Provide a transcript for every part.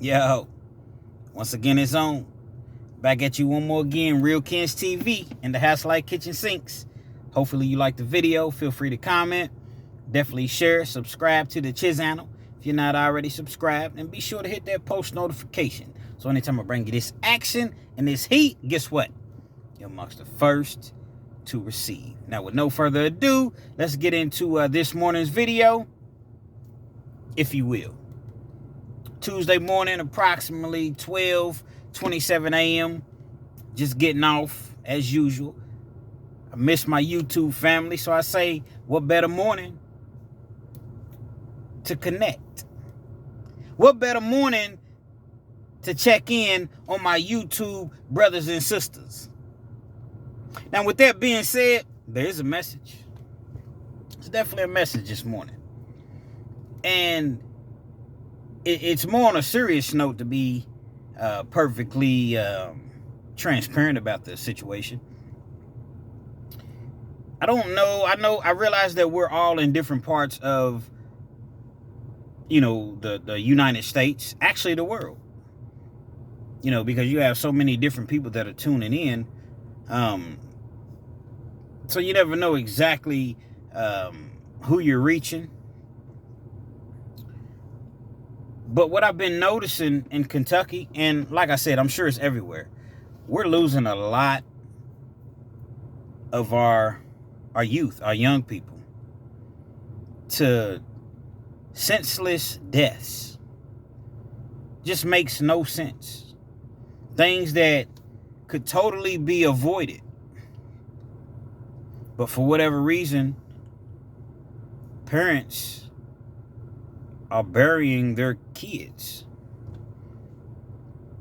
Yo, once again, it's on. Back at you one more again, Real Kens TV and the House Like Kitchen Sinks. Hopefully you like the video. Feel free to comment. Definitely share, subscribe to the channel if you're not already subscribed. And be sure to hit that post notification. So anytime I bring you this action and this heat, guess what? You're amongst the first to receive. Now, with no further ado, let's get into this morning's video, if you will. Tuesday morning, approximately 12:27 a.m. Just getting off as usual. I miss my YouTube family, so I say, what better morning to connect? What better morning to check in on my YouTube brothers and sisters? Now, with that being said, there is a message. It's definitely a message this morning. And it's more on a serious note, to be perfectly transparent about the situation. I don't know. I realize that we're all in different parts of, the United States, actually the world. Because you have so many different people that are tuning in. So you never know exactly who you're reaching. But what I've been noticing in Kentucky, and like I said, I'm sure it's everywhere, we're losing a lot of our youth, our young people, to senseless deaths. Just makes no sense. Things that could totally be avoided. But for whatever reason, parents are burying their kids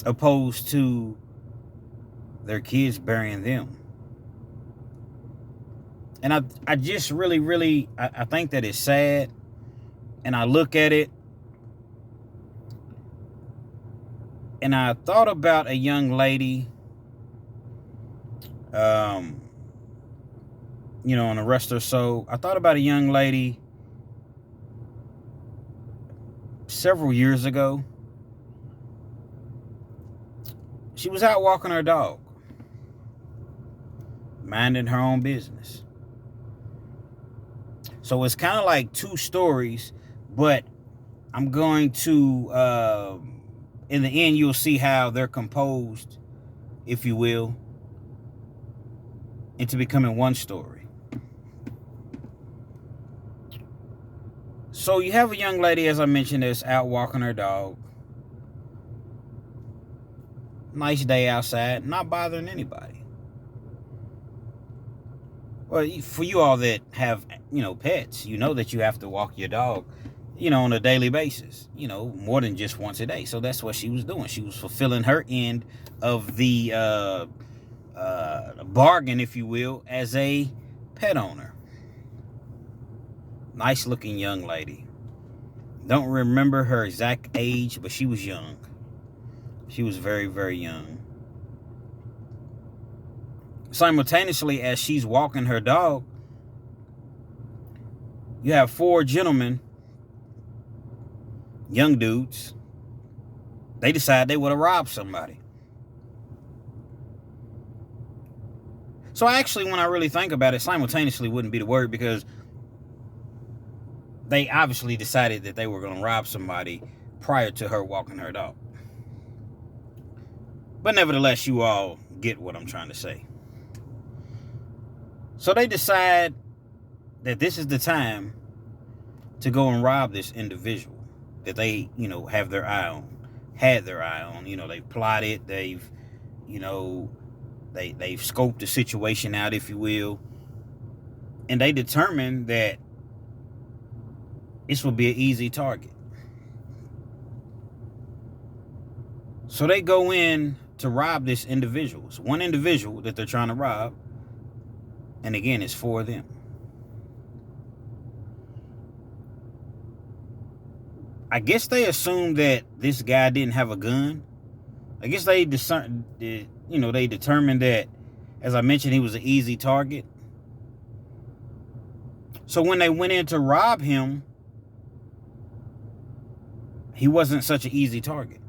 opposed to their kids burying them. And I just really, I think that it's sad. And I look at it and I thought about a young lady, on the rest or so. I thought about a young lady several years ago. She was out walking her dog, minding her own business. So it's kind of like two stories, but I'm going to, in the end, you'll see how they're composed, if you will, into becoming one story. So you have a young lady, as I mentioned, that's out walking her dog. Nice day outside, not bothering anybody. Well, for you all that have, pets, you know that you have to walk your dog, on a daily basis, more than just once a day. So that's what she was doing. She was fulfilling her end of the bargain, if you will, as a pet owner. Nice looking young lady. Don't remember her exact age, but she was young. She was very, very young. Simultaneously, as she's walking her dog, you have four gentlemen, young dudes. They decide they want to rob somebody. So actually, when I really think about it, simultaneously wouldn't be the word, because they obviously decided that they were going to rob somebody prior to her walking her dog. But nevertheless, you all get what I'm trying to say. So they decide that this is the time to go and rob this individual that they, have their eye on, had their eye on. They've plotted, they've scoped the situation out, if you will. And they determined that this will be an easy target. So they go in to rob this individual. It's one individual that they're trying to rob. And again, it's four of them. I guess they assumed that this guy didn't have a gun. I guess they determined that, as I mentioned, he was an easy target. So when they went in to rob him, he wasn't such an easy target.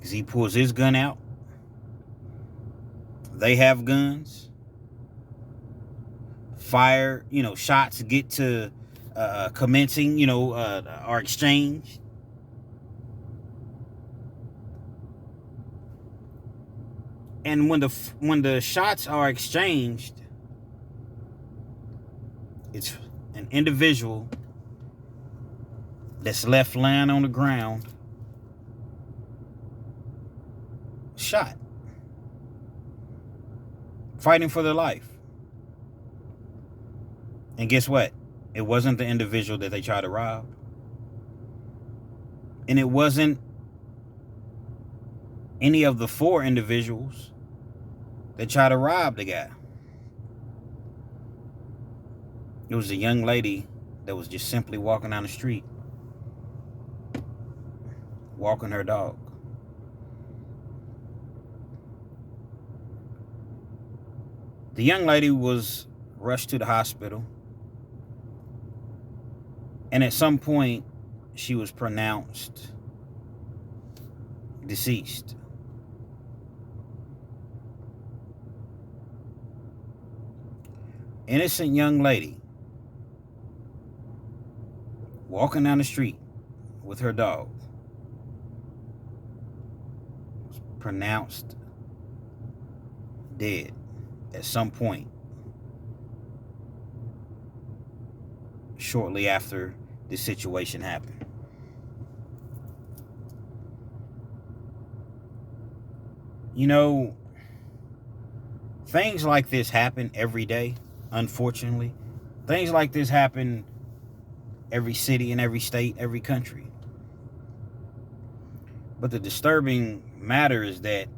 Because he pulls his gun out. They have guns. Fire, shots get to commencing, are exchanged. And when the shots are exchanged, it's an individual that's left lying on the ground, shot, fighting for their life. And guess what? It wasn't the individual that they tried to rob. And it wasn't any of the 4 individuals that tried to rob the guy. It was a young lady that was just simply walking down the street, walking her dog. The young lady was rushed to the hospital, and at some point she was pronounced deceased. Innocent young lady walking down the street with her dog was pronounced dead at some point shortly after this situation happened. Things like this happen every day, unfortunately. Things like this happen every city and every state, every country. But the disturbing matter is that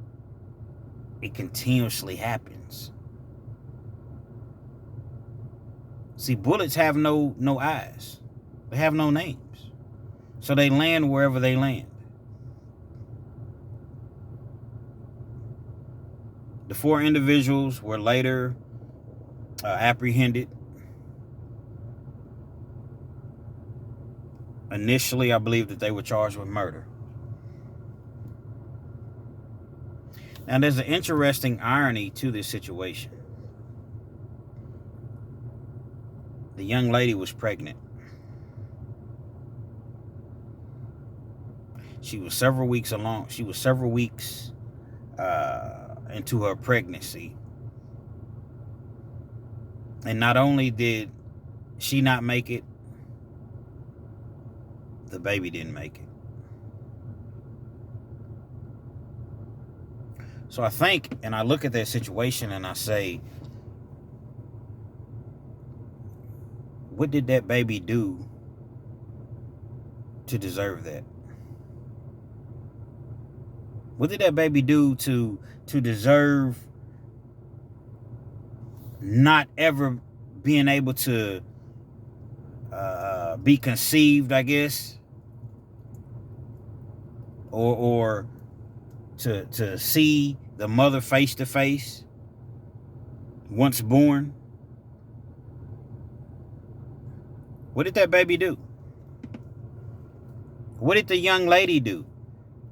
it continuously happens. See, bullets have no eyes. They have no names. So they land wherever they land. The 4 individuals were later apprehended. Initially, I believe that they were charged with murder. Now, there's an interesting irony to this situation. The young lady was pregnant. She was several weeks along. She was several weeks into her pregnancy. And not only did she not make it, the baby didn't make it. So I think, and I look at that situation and I say, what did that baby do to deserve that? What did that baby do to deserve not ever being able to be conceived, I guess, or to see the mother face to face once born? What did that baby do? What did the young lady do?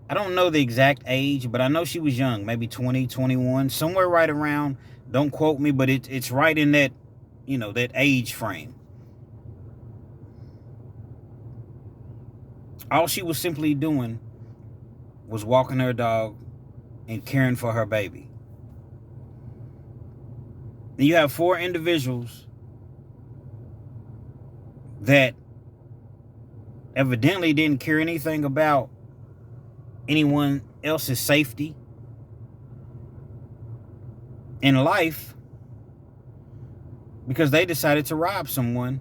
I don't know the exact age, but I know she was young, maybe 20, 21, somewhere right around. Don't quote me, but it's right in that, that age frame. All she was simply doing was walking her dog and caring for her baby. And you have 4 individuals that evidently didn't care anything about anyone else's safety in life because they decided to rob someone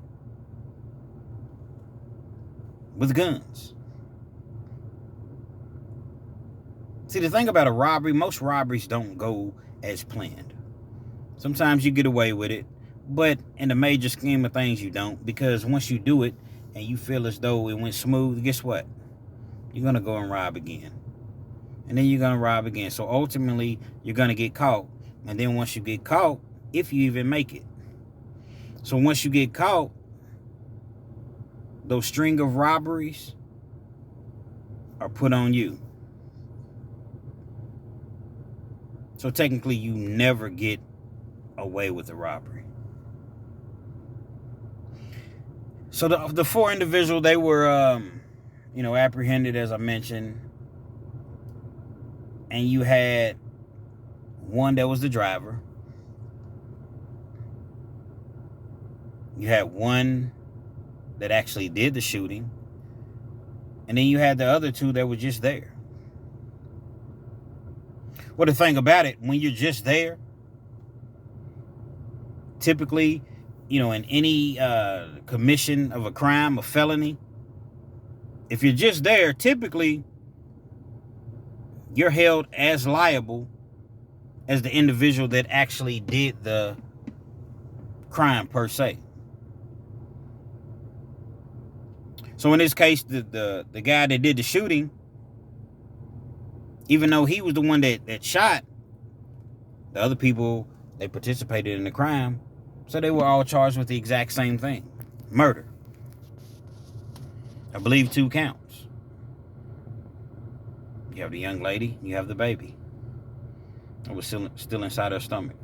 with guns. See, the thing about a robbery, most robberies don't go as planned. Sometimes you get away with it, but in the major scheme of things, you don't, because once you do it and you feel as though it went smooth, guess what? You're going to go and rob again. And then you're going to rob again. So ultimately, you're going to get caught. And then once you get caught, if you even make it. So once you get caught, those string of robberies are put on you. So technically, you never get away with the robbery. So the four individuals, they were, apprehended, as I mentioned. And you had one that was the driver. You had one that actually did the shooting. And then you had the other two that were just there. Well, the thing about it, when you're just there, typically, in any commission of a crime, a felony, if you're just there, typically, you're held as liable as the individual that actually did the crime per se. So in this case, the guy that did the shooting, even though he was the one that shot, the other people, they participated in the crime. So they were all charged with the exact same thing. Murder. I believe 2 counts. You have the young lady, you have the baby. It was still inside her stomach.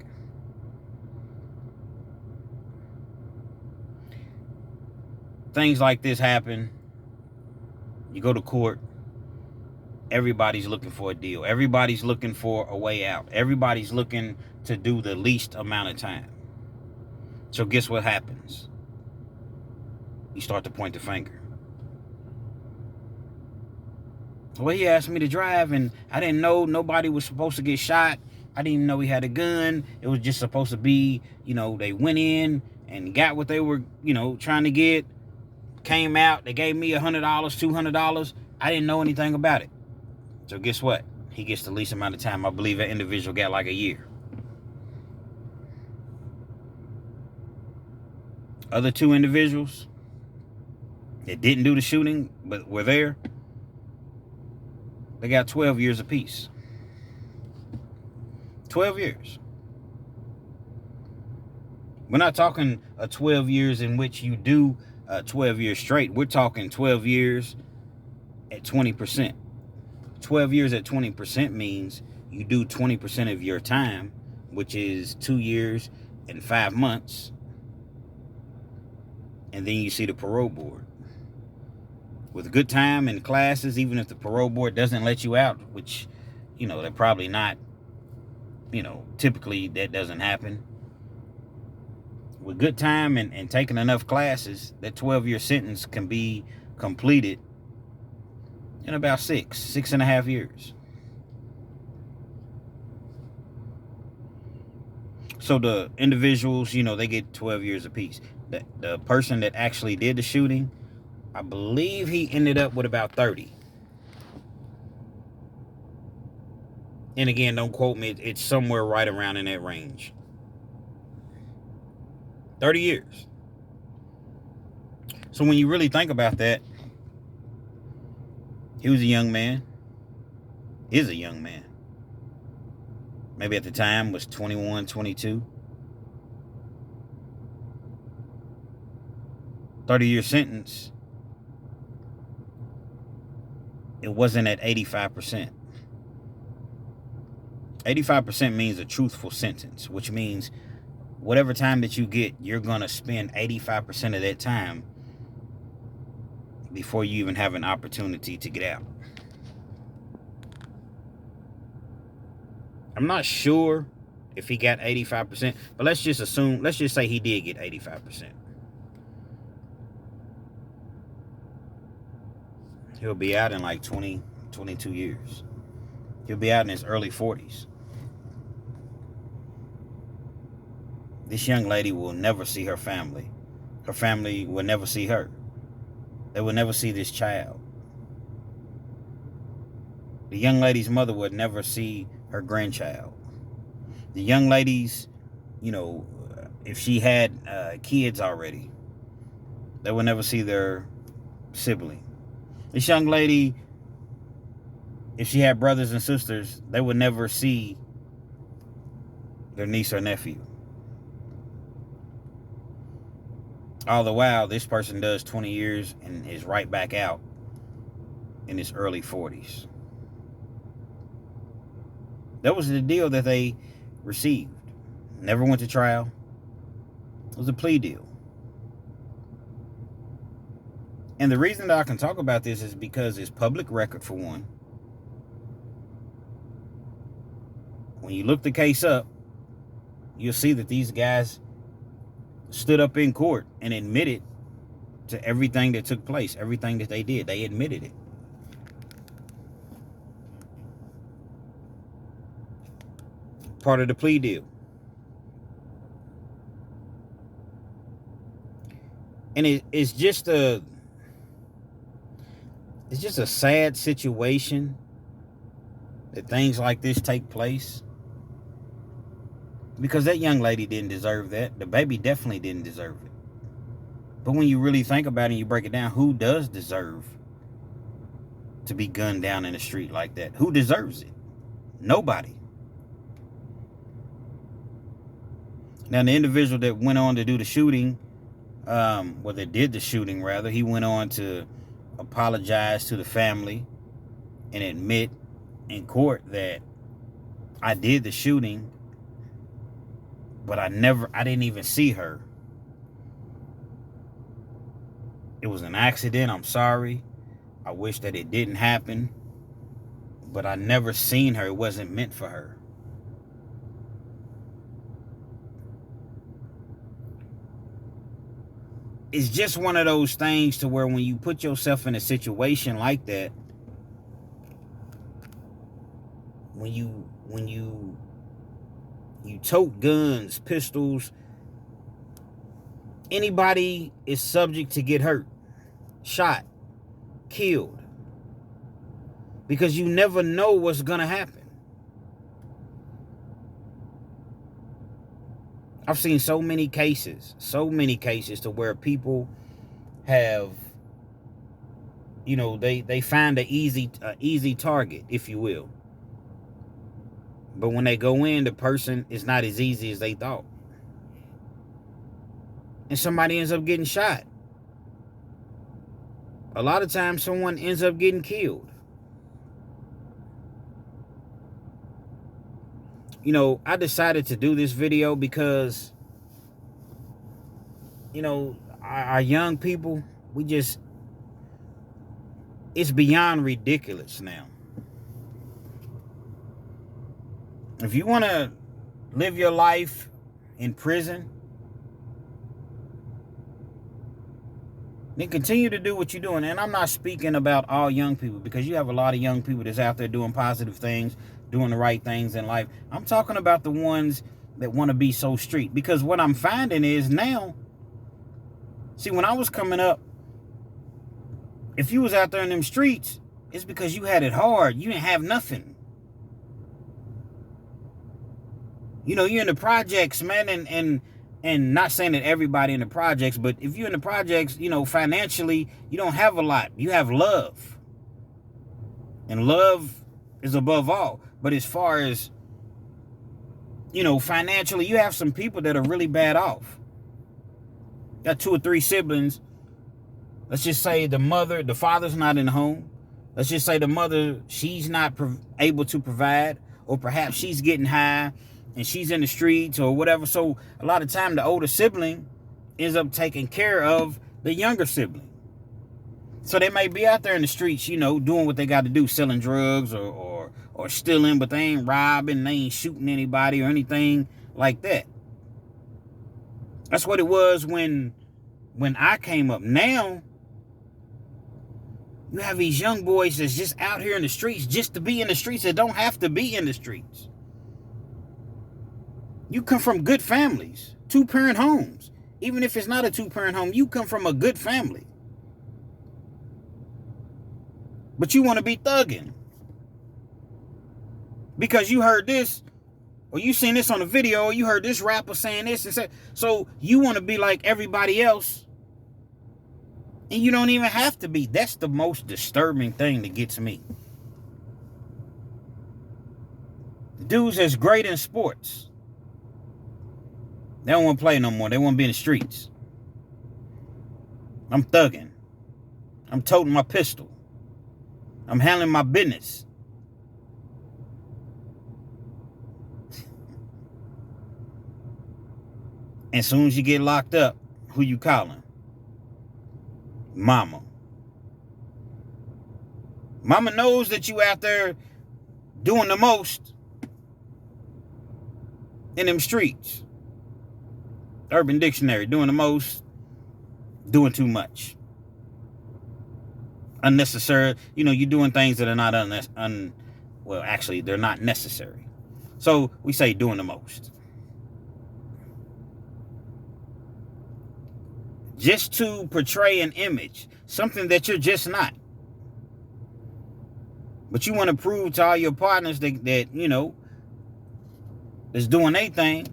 Things like this happen. You go to court. Everybody's looking for a deal. Everybody's looking for a way out. Everybody's looking to do the least amount of time. So guess what happens? You start to point the finger. Well, he asked me to drive, and I didn't know nobody was supposed to get shot. I didn't even know he had a gun. It was just supposed to be, they went in and got what they were, trying to get. Came out. They gave me $100, $200. I didn't know anything about it. So guess what? He gets the least amount of time. I believe that individual got like a year. Other 2 individuals that didn't do the shooting but were there, they got 12 years apiece. 12 years. We're not talking 12 years in which you do 12 years straight. We're talking 12 years at 20%. 12 years at 20% means you do 20% of your time, which is 2 years and 5 months. And then you see the parole board. With good time and classes, even if the parole board doesn't let you out, which, they're probably not, typically that doesn't happen. With good time and taking enough classes, that 12-year sentence can be completed in about 6.5 years. So the individuals, they get 12 years apiece. The person that actually did the shooting, I believe he ended up with about 30. And again, don't quote me. It's somewhere right around in that range. 30 years. So when you really think about that, he was a young man. Is a young man. Maybe at the time was 21, 22. 30-year sentence. It wasn't at 85%. 85% means a truthful sentence, which means whatever time that you get, you're going to spend 85% of that time before you even have an opportunity to get out. I'm not sure if he got 85%, but let's just say he did get 85%. He'll be out in like 20, 22 years. He'll be out in his early 40s. This young lady will never see her family. Her family will never see her. They will never see this child. The young lady's mother would never see her grandchild. The young lady's, if she had kids already, they will never see their sibling. This young lady, if she had brothers and sisters, they would never see their niece or nephew. All the while, this person does 20 years and is right back out in his early 40s. That was the deal that they received. Never went to trial. It was a plea deal. And the reason that I can talk about this is because it's public record, for one. When you look the case up, you'll see that these guys stood up in court and admitted to everything that took place, everything that they did. They admitted it. Part of the plea deal. And it's just a sad situation that things like this take place. Because that young lady didn't deserve that. The baby definitely didn't deserve it. But when you really think about it and you break it down, who does deserve to be gunned down in the street like that? Who deserves it? Nobody. Now, the individual that went on to do the shooting, that did the shooting rather, he went on to apologize to the family and admit in court that I did the shooting, but I didn't even see her. It was an accident. I'm sorry. I wish that it didn't happen, but I never seen her. It wasn't meant for her. It's just one of those things to where when you put yourself in a situation like that, when you tote guns, pistols, anybody is subject to get hurt, shot, killed, because you never know what's gonna happen. I've seen so many cases to where people have, they find an easy target, if you will. But when they go in, the person is not as easy as they thought. And somebody ends up getting shot. A lot of times someone ends up getting killed. I decided to do this video because, our young people, it's beyond ridiculous now. If you want to live your life in prison, then continue to do what you're doing. And I'm not speaking about all young people, because you have a lot of young people that's out there doing positive things, doing the right things in life. I'm talking about the ones that want to be so street. Because what I'm finding is now, see, when I was coming up, if you was out there in them streets, it's because you had it hard. You didn't have nothing. You're in the projects, man, and not saying that everybody in the projects, but if you're in the projects, financially, you don't have a lot. You have love. And love is above all. But as far as, financially, you have some people that are really bad off. Got 2 or 3 siblings. Let's just say the father's not in the home. Let's just say the mother, she's not able to provide, or perhaps she's getting high and she's in the streets or whatever. So a lot of time the older sibling ends up taking care of the younger sibling. So they may be out there in the streets, doing what they got to do, selling drugs or stealing, but they ain't robbing, they ain't shooting anybody or anything like that. That's what it was when I came up. Now, you have these young boys that's just out here in the streets just to be in the streets, that don't have to be in the streets. You come from good families, 2-parent homes. Even if it's not a 2-parent home, you come from a good family. But you want to be thugging because you heard this, or you seen this on a video, or you heard this rapper saying this and say, so you want to be like everybody else, and you don't even have to be. That's the most disturbing thing that gets me. Dudes that's great in sports, they don't want to play no more. They want to be in the streets. I'm thugging. I'm toting my pistol. I'm handling my business. As soon as you get locked up, who you calling? Mama. Mama knows that you out there doing the most in them streets. Urban Dictionary, doing the most, doing too much. Unnecessary. You know, you're doing things that are not well, actually, they're not necessary. So we say doing the most. Just to portray an image, something that you're just not. But you want to prove to all your partners that you know, that's doing their thing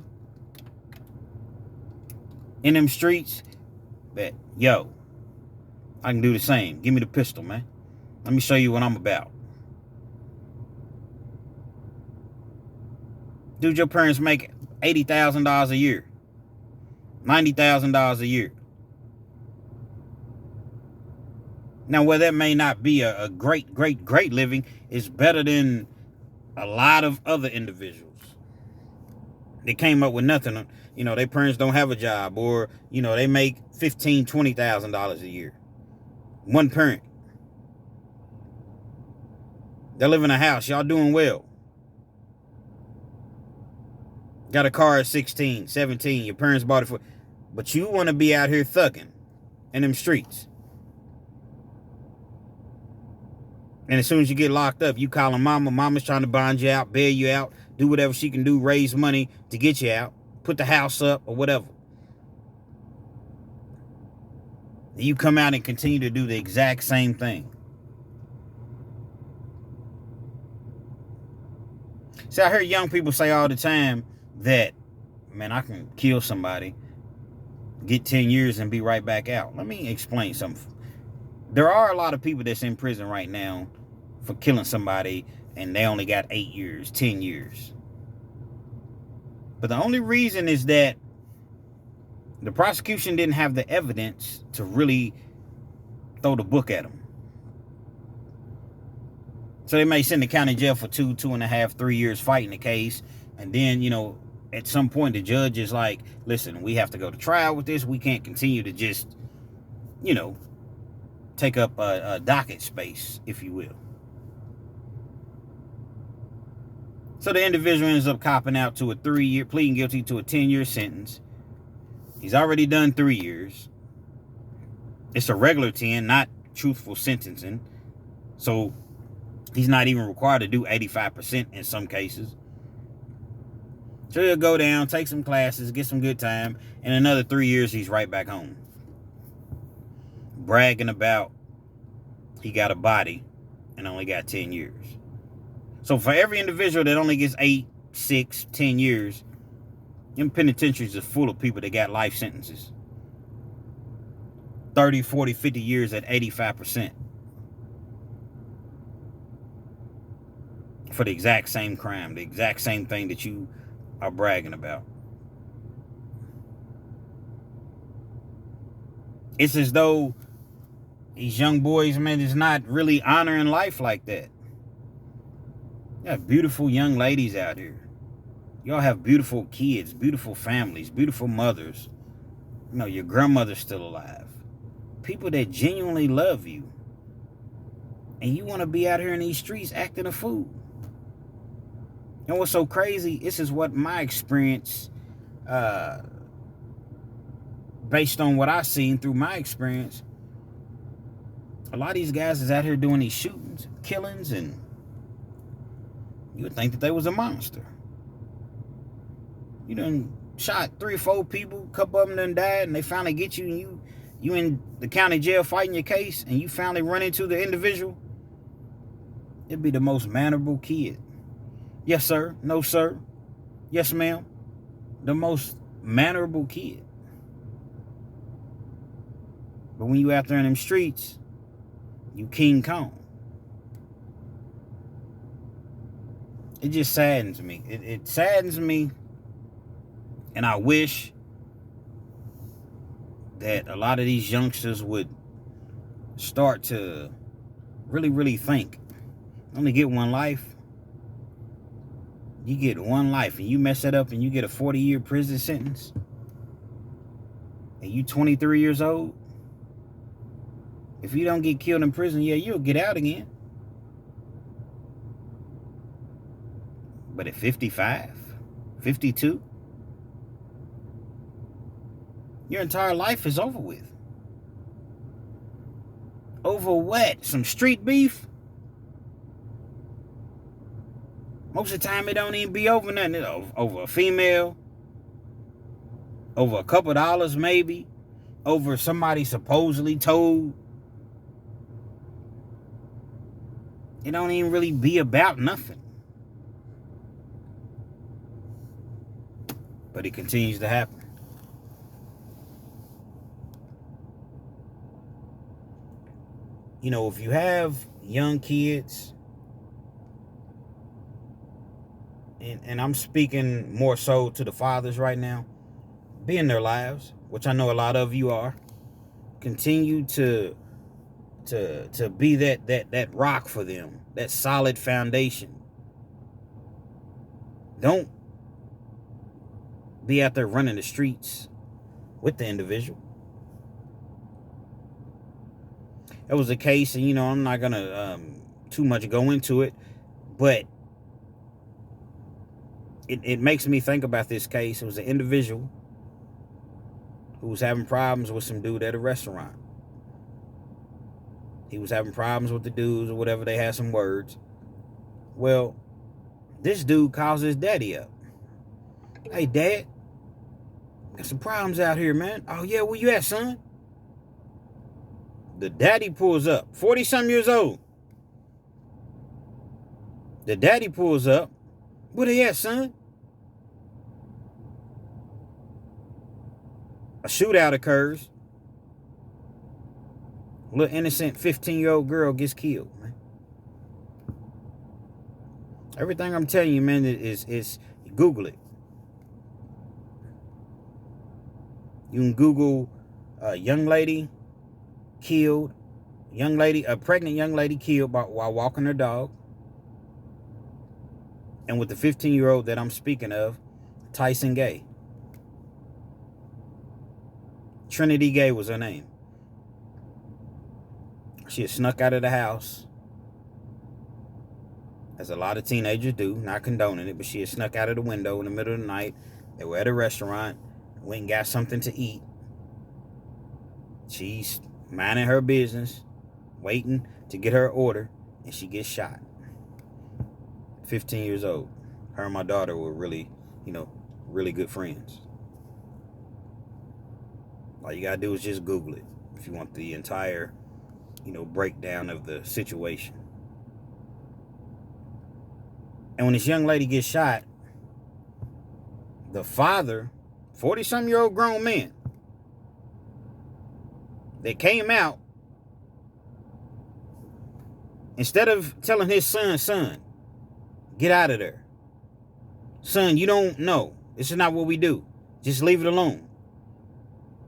in them streets, that, yo, I can do the same. Give me the pistol, man. Let me show you what I'm about. Dude, your parents make $80,000 a year. $90,000 a year. Now, where that may not be a great living, it's better than a lot of other individuals. They came up with nothing. You know, their parents don't have a job, or, you know, they make $15,000, $20,000 a year. One parent. They live in a house. Y'all doing well. Got a car at 16, 17. Your parents bought it for... But you want to be out here thugging in them streets. And as soon as you get locked up, you calling mama. Mama's trying to bond you out, bail you out, do whatever she can do, raise money to get you out, put the house up or whatever. You come out and continue to do the exact same thing. See, I hear young people say all the time that, man, I can kill somebody, get 10 years and be right back out. Let me explain something. There are a lot of people that's in prison right now for killing somebody, and they only got 8 years, 10 years. But the only reason is that the prosecution didn't have the evidence to really throw the book at them. So they may send the county jail for 2.5, 3 years fighting the case. And then, you know, at some point the judge is like, listen, we have to go to trial with this. We can't continue to just, you know, take up a docket space, if you will. So the individual ends up copping out to a 3-year, pleading guilty to a 10-year sentence. He's already done 3 years. It's a regular 10, not truthful sentencing. So he's not even required to do 85% in some cases. So he'll go down, take some classes, get some good time. In another 3 years, he's right back home. Bragging about he got a body and only got 10 years. So for every individual that only gets 8, 6, 10 years, them penitentiaries are full of people that got life sentences. 30, 40, 50 years at 85%. For the exact same crime, the exact same thing that you are bragging about. It's as though these young boys, man, is not really honoring life like that. You have beautiful young ladies out here. Y'all have beautiful kids, beautiful families, beautiful mothers. You know, your grandmother's still alive. People that genuinely love you. And you want to be out here in these streets acting a fool. And what's so crazy, this is what my experience, based on what I've seen through my experience, a lot of these guys is out here doing these shootings, killings, and you would think that they was a monster. You done shot 3 or 4 people, a couple of them done died, and they finally get you, and you in the county jail fighting your case, and you finally run into the individual. It'd be the most mannerable kid. Yes, sir. No, sir. Yes, ma'am. The most mannerable kid. But when you out there in them streets, you King Kong. It just saddens me. It saddens me. And I wish that a lot of these youngsters would start to really, really think. Only get one life. You get one life and you mess it up and you get a 40-year prison sentence. and you 23 years old, if you don't get killed in prison, yeah, you'll get out again. But at 55, 52, your entire life is over with. Over what? Some street beef? Most of the time, it don't even be over nothing. It's over a female, over a couple dollars maybe, over somebody supposedly told. It don't even really be about nothing. But it continues to happen. You know, if you have young kids, and I'm speaking more so to the fathers right now, be in their lives, which I know a lot of you are. Continue to be that rock for them, that solid foundation. Don't be out there running the streets with the individual. It was a case, and I'm not gonna too much go into it, but it makes me think about this case. It was an individual who was having problems with some dude at a restaurant. He was having problems with the dudes or whatever. They had some words. Well, this dude calls his daddy up. Hey, Dad, got some problems out here, man. Oh, yeah, where you at, son? The daddy pulls up, 40-something years old. The daddy pulls up. Where they at, son? A shootout occurs. A little innocent 15-year-old girl gets killed, man. Everything I'm telling you, man, is Google it. You can Google a young lady killed, a pregnant young lady killed while walking her dog. And with the 15-year-old that I'm speaking of, Tyson Gay. Trinity Gay was her name. She had snuck out of the house, as a lot of teenagers do, not condoning it, but she had snuck out of the window in the middle of the night. They were at a restaurant, went and got something to eat. She's minding her business, waiting to get her order, and she gets shot. 15 years old. Her and my daughter were really good friends. All you gotta do is just Google it if you want the entire, breakdown of the situation. And when this young lady gets shot, the father, 40-something-year-old grown man, they came out, instead of telling his son, get out of there. Son, you don't know. This is not what we do. Just leave it alone.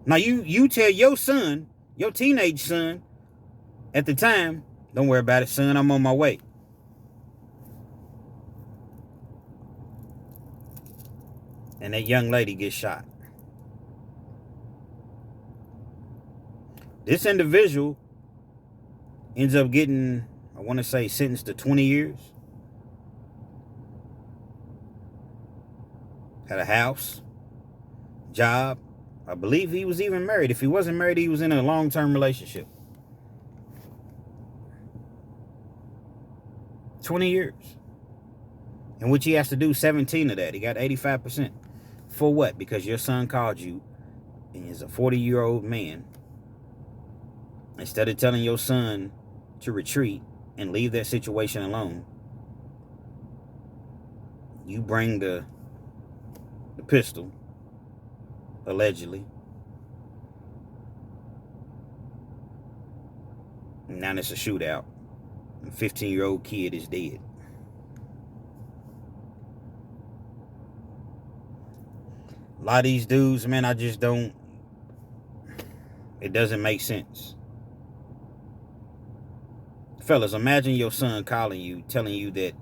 Now you tell your son, your teenage son, at the time, don't worry about it, son, I'm on my way. And that young lady gets shot. This individual ends up getting, I want to say, sentenced to 20 years. Had a house, job. I believe he was even married. If he wasn't married, he was in a long-term relationship. 20 years. In which he has to do 17 of that. He got 85%. For what? Because your son called you and is a 40-year-old man. Instead of telling your son to retreat and leave that situation alone, you bring the pistol, allegedly. And now it's a shootout. A 15-year-old kid is dead. A lot of these dudes, man, I just don't, it doesn't make sense. Fellas, imagine your son calling you, telling you that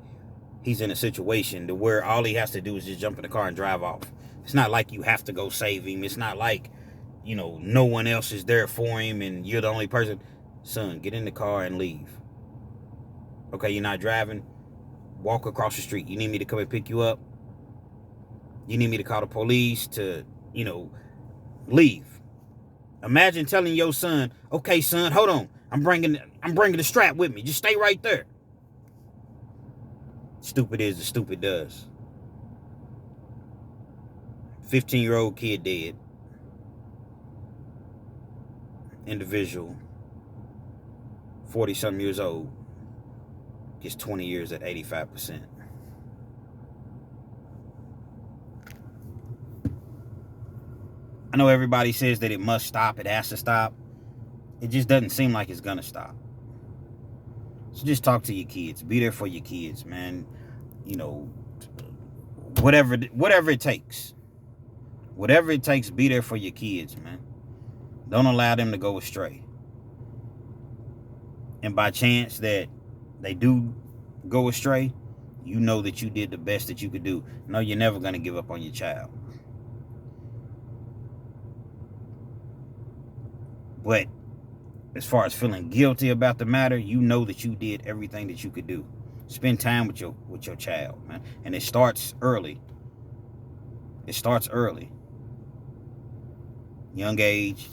he's in a situation to where all he has to do is just jump in the car and drive off. It's not like you have to go save him. It's not like no one else is there for him and you're the only person. Son, get in the car and leave. Okay, you're not driving? Walk across the street. You need me to come and pick you up? You need me to call the police to, leave? Imagine telling your son, okay, son, hold on. I'm bringing the strap with me. Just stay right there. Stupid is the stupid does. 15-year-old kid dead. Individual, 40-something years old, gets 20 years at 85%. I know everybody says that it must stop, it has to stop. It just doesn't seem like it's gonna stop. So just talk to your kids. Be there for your kids, man. Whatever it takes. Whatever it takes, be there for your kids, man. Don't allow them to go astray. And by chance that they do go astray, you know that you did the best that you could do. No, you're never going to give up on your child. But as far as feeling guilty about the matter, you know that you did everything that you could do. Spend time with your child, man. And it starts early. It starts early. Young age.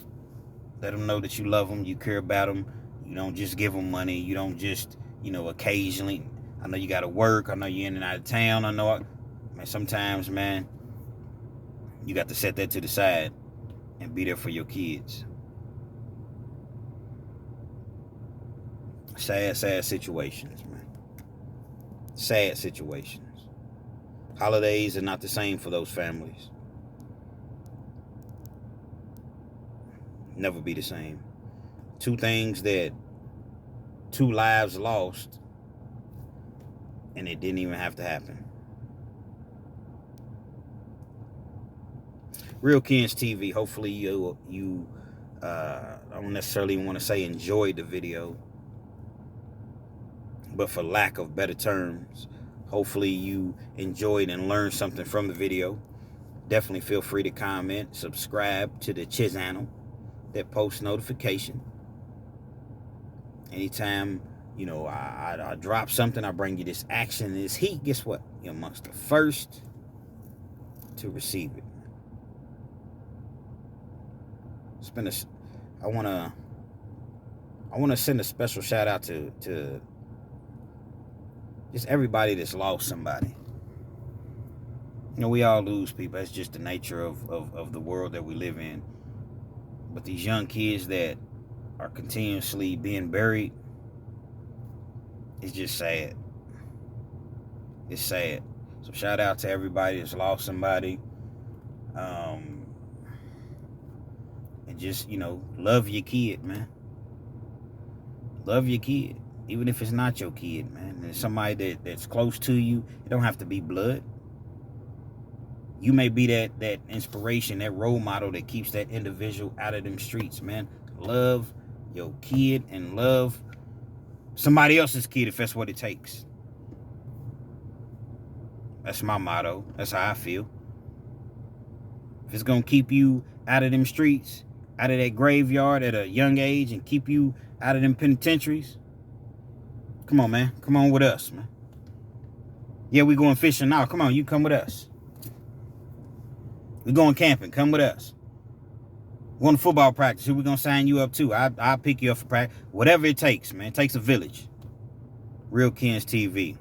Let them know that you love them, you care about them. You don't just give them money. You don't just, occasionally. I know you got to work. I know you're in and out of town. Man, sometimes, man, you got to set that to the side and be there for your kids. Sad situations, man. Sad situations. Holidays are not the same for those families. Never be the same. Two lives lost, and it didn't even have to happen. Real Kens TV. Hopefully you I don't necessarily want to say enjoyed the video, but for lack of better terms, hopefully you enjoyed and learned something from the video. Definitely feel free to comment, subscribe to the channel, that post notification. Anytime, I drop something, I bring you this action, this heat. Guess what? You're amongst the first to receive it. I want to send a special shout out to just everybody that's lost somebody. We all lose people. That's just the nature of the world that we live in. But these young kids that are continuously being buried, it's just sad. It's sad. So shout out to everybody that's lost somebody. And just, love your kid, man. Love your kid. Even if it's not your kid, man. And it's somebody that's close to you. It don't have to be blood. You may be that inspiration, that role model that keeps that individual out of them streets, man. Love your kid and love somebody else's kid if that's what it takes. That's my motto. That's how I feel. If it's going to keep you out of them streets, out of that graveyard at a young age and keep you out of them penitentiaries, come on, man. Come on with us, man. Yeah, we going fishing now. Come on, you come with us. We going camping. Come with us. We're going to football practice. Who we going to sign you up to? I'll pick you up for practice. Whatever it takes, man. It takes a village. Real Kens TV.